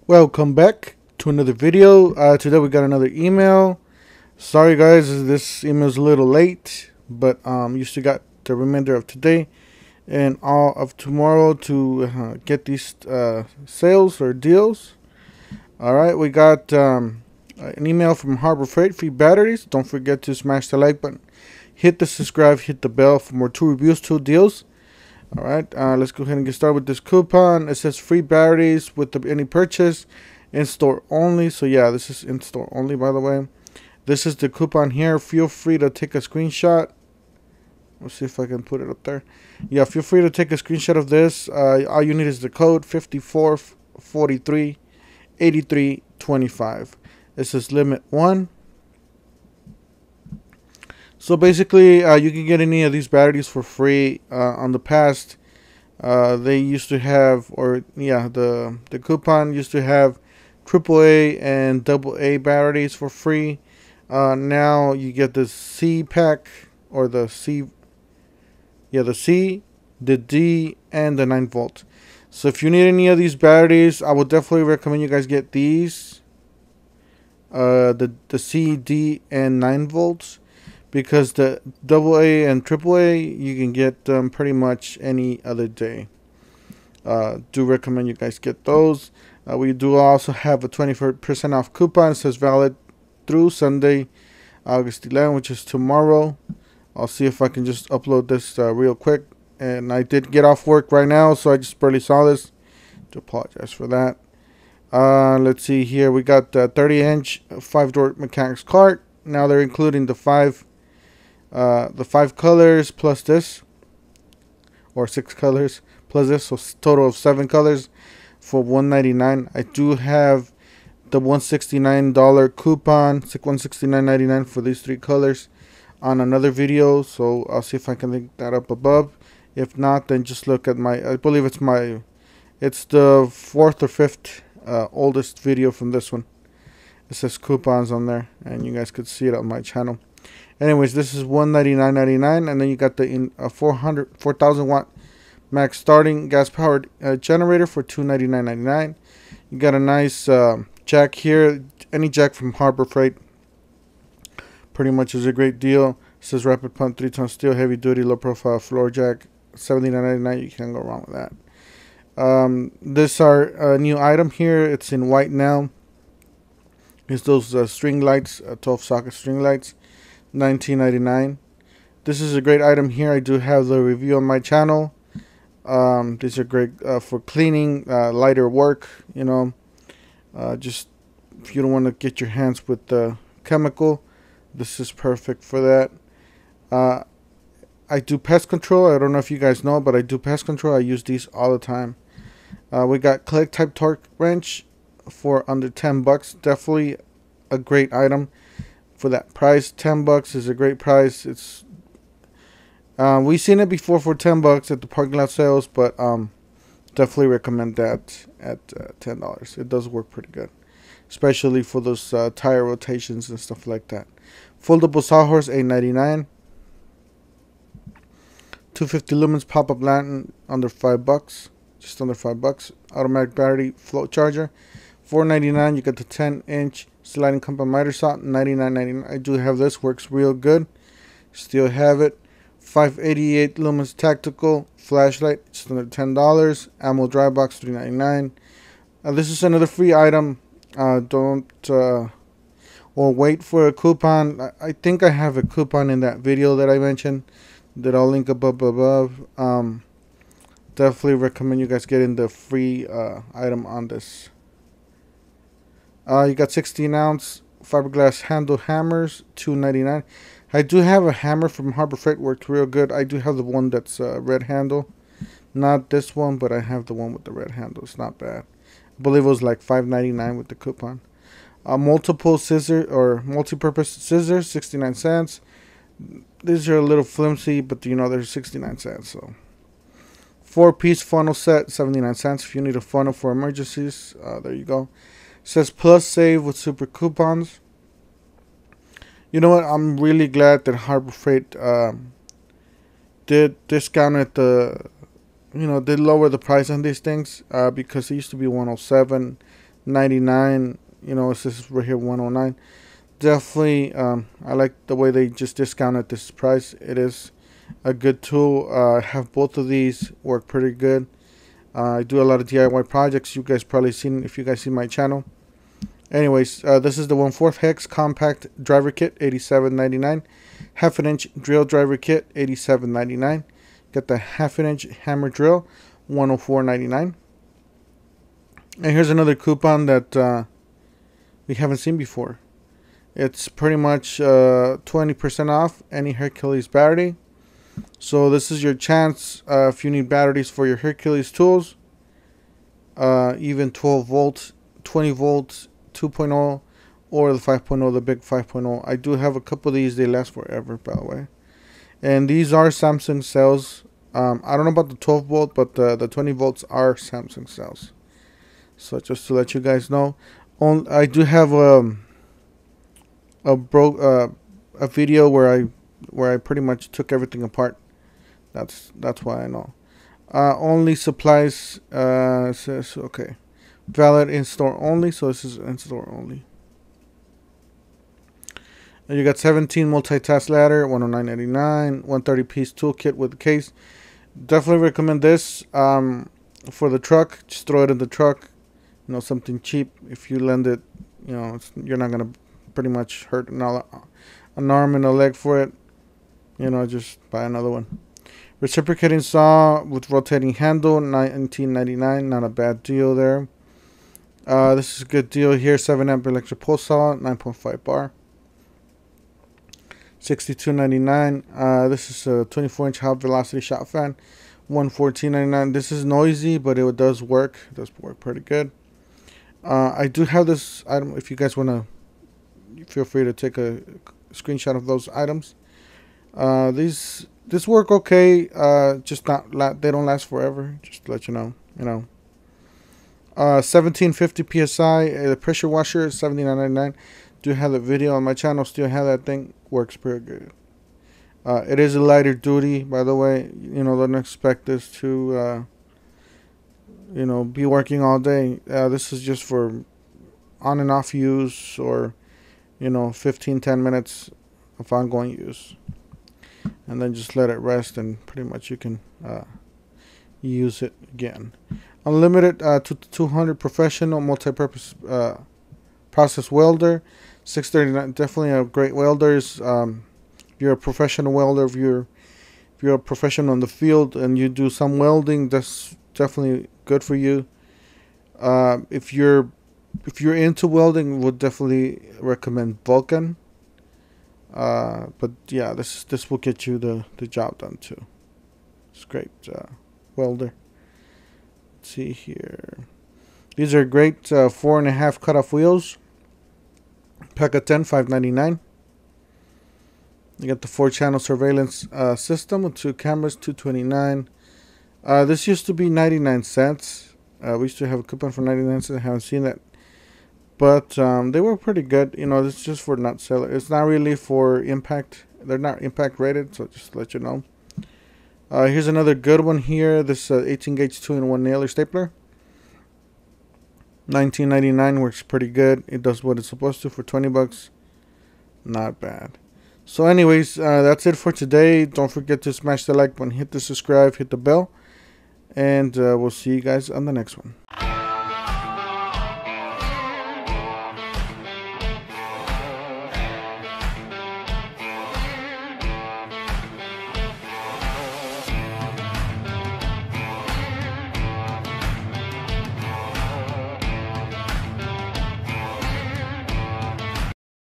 Welcome back to another video. Today we got another email. Sorry guys, this email is a little late, but you still got the remainder of today and all of tomorrow to get these sales or deals. Alright, we got an email from Harbor Freight, free batteries. Don't forget to smash the like button, hit the subscribe, hit the bell for more 2 reviews, 2 deals. Alright, let's go ahead and get started with this coupon. It says free batteries with any purchase, in store only. So yeah, this is in store only, by the way. This is the coupon here. Feel free to take a screenshot. Let's see if I can put it up there. Yeah, feel free to take a screenshot of this. All you need is the code 54438325. It says limit 1. So basically, you can get any of these batteries for free. On the past, they used to have, the coupon used to have AAA and AA batteries for free. Now you get the C pack, or the C, the C, the D, and the 9-volt. So if you need any of these batteries, I would definitely recommend you guys get these, the C, D, and 9 volts. Because the AA and AAA, you can get them pretty much any other day. Do recommend you guys get those. We do also have a 20% off coupon. It says valid through Sunday, August 11th, which is tomorrow. I'll see if I can just upload this real quick. And I did get off work right now, so I just barely saw this. Do apologize for that. Let's see here. We got the 30-inch 5-door mechanics cart. Now they're including the 5 colors plus this, or 6 colors plus this, so total of 7 colors for $199. I do have the $169 coupon, $169.99 for these 3 colors on another video, so I'll see if I can link that up above. If not, then just look at I believe it's the 4th or 5th oldest video from this one. It says coupons on there, and you guys could see it on my channel. Anyways, this is $199.99, and then you got the 4,000 watt max starting gas powered generator for $299.99. You got a nice jack here. Any jack from Harbor Freight pretty much is a great deal. It says rapid pump 3-ton steel, heavy duty, low profile floor jack, $79.99. You can't go wrong with that. This are a new item here. It's in white now. It's those string lights, 12 socket string lights. $19.99. This is a great item here. I do have the review on my channel. These are great for cleaning, lighter work, just if you don't want to get your hands with the chemical, this is perfect for that. I do pest control. I don't know if you guys know, but I do pest control. I use these all the time. We got click type torque wrench for under $10. Definitely a great item. For that price, $10 is a great price. It's we've seen it before for $10 at the parking lot sales, but definitely recommend that at $10. It does work pretty good, especially for those tire rotations and stuff like that. Foldable sawhorse, $8.99. 250 lumens pop-up lantern, under $5, just under $5. Automatic battery float charger, $4.99. You got the 10-inch sliding compact miter saw, $99.99. I do have this, works real good. Still have it. 588 lumens tactical flashlight, just under $10. Ammo dry box, $3.99. This is another free item. Or wait for a coupon. I think I have a coupon in that video that I mentioned that I'll link up above. Definitely recommend you guys getting the free item on this. You got 16-ounce fiberglass handle hammers, $2.99. I do have a hammer from Harbor Freight, worked real good. I do have the one that's red handle, not this one, but I have the one with the red handle. It's not bad. I believe it was like $5.99 with the coupon. Multiple scissor or multi-purpose scissors, 69 cents. These are a little flimsy, but they're 69 cents. So 4-piece funnel set, 79 cents. If you need a funnel for emergencies, there you go. It says plus save with super coupons. You know what? I'm really glad that Harbor Freight did discount at the, did lower the price on these things because it used to be 107. $99. You know, it says right here $109. Definitely, I like the way they just discounted this price. It is a good tool. I have both of these, work pretty good. I do a lot of DIY projects. You guys probably seen if you guys see my channel. Anyways, this is the 1/4 hex compact driver kit, $87.99. Half an inch drill driver kit, $87.99. Got the half an inch hammer drill, $104.99. And here's another coupon that we haven't seen before. It's pretty much 20% off any Hercules battery. So this is your chance if you need batteries for your Hercules tools. Even 12 volts, 20 volts, 2.0, or the 5.0, the big 5.0. I do have a couple of these. They last forever, by the way. And these are Samsung cells. I don't know about the 12 volt, but the 20 volts are Samsung cells. So just to let you guys know, I do have a video where I pretty much took everything apart. That's why I know. Only supplies says okay. Valid in store only, so this is in store only. And you got 17 multitask ladder, $109.99, 130 piece toolkit with the case. Definitely recommend this for the truck. Just throw it in the truck. You know, something cheap. If you lend it, you know, you're not gonna pretty much hurt an arm and a leg for it. You know, just buy another one. Reciprocating saw with rotating handle, $19.99. Not a bad deal there. This is a good deal here. 7 amp electric pulse saw, 9.5 bar, $62.99. This is a 24-inch high velocity shot fan, $114.99. This is noisy, but it does work. It does work pretty good. I do have this item. If you guys want to, feel free to take a screenshot of those items. This work okay. Just not they don't last forever. Just to let you know. 1750 psi. The pressure washer, $79.99. Do have the video on my channel. Still have that thing. Works pretty good. It is a lighter duty, by the way. You know, don't expect this to you know, be working all day. This is just for on and off use, or you know, 15-10 minutes of ongoing use, and then just let it rest, and pretty much you can use it again. Unlimited 200 professional multi-purpose process welder, $639. Definitely a great welders. If you're a professional welder, if you're a professional in the field and you do some welding, that's definitely good for you. If you're into welding, would definitely recommend Vulcan. But yeah, this will get you the job done too. It's great welder. Let's see here. These are great 4.5 cutoff wheels. Pack of 10, $5.99. You got the 4-channel surveillance system with 2 cameras, $229. This used to be 99 cents. We used to have a coupon for 99 cents. I haven't seen that, but they were pretty good. You know, this is just for not seller. It's not really for impact. They're not impact rated, so just to let you know. Here's another good one here. This 18 gauge 2-in-1 nailer stapler, $19.99. Works pretty good. It does what it's supposed to for 20 bucks. Not bad. So anyways, that's it for today. Don't forget to smash the like button, hit the subscribe, hit the bell, and we'll see you guys on the next one.